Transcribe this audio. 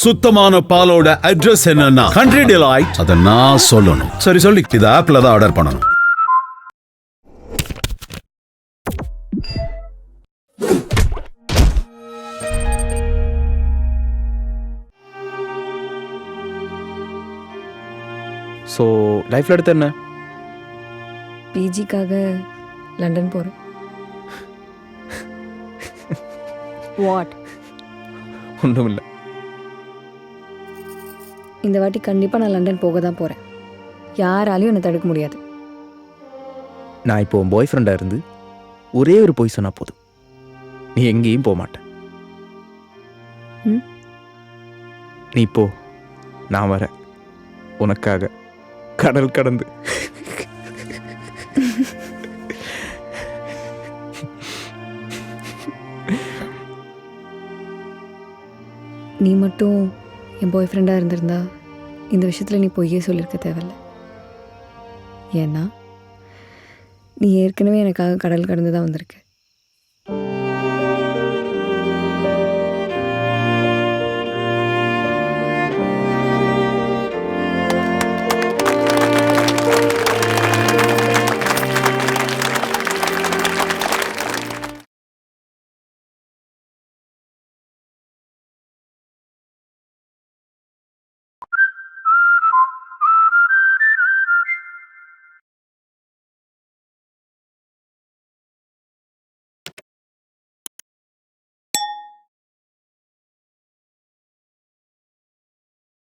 சுத்தமான பாலோட அட்ரஸ் என்னன்னா கண்ட்ரி டிலைட். அத நான் சொல்லணும். சரி சொல்லி இது ஆப்ல தான் ஆர்டர் பண்ணணும். ஸோ லைஃப்பில் எடுத்து என்ன? பிஜிக்காக லண்டன் போகிறேன். வாட்? ஒன்றும் இல்லை. இந்த வாட்டி கண்டிப்பாக நான் லண்டன் போக தான் போகிறேன். யாராலையும் என்னை தடுக்க முடியாது. நான் இப்போ உன் பாய் ஃப்ரெண்டாக இருந்து ஒரே ஒரு பொய் சொன்னால் போதும், நீ எங்கேயும் போக மாட்டேன். ம்? நீ போ, நான் வரேன் உனக்காக கடல் கடந்து. நீ மட்டும் என் பாய் ஃப்ரெண்டாக இருந்திருந்தா இந்த விஷயத்தில் நீ பொய்யே சொல்லியிருக்க தேவையில்ல. ஏன்னா நீ ஏற்கனவே எனக்காக கடல் கடந்து தான் வந்திருக்க.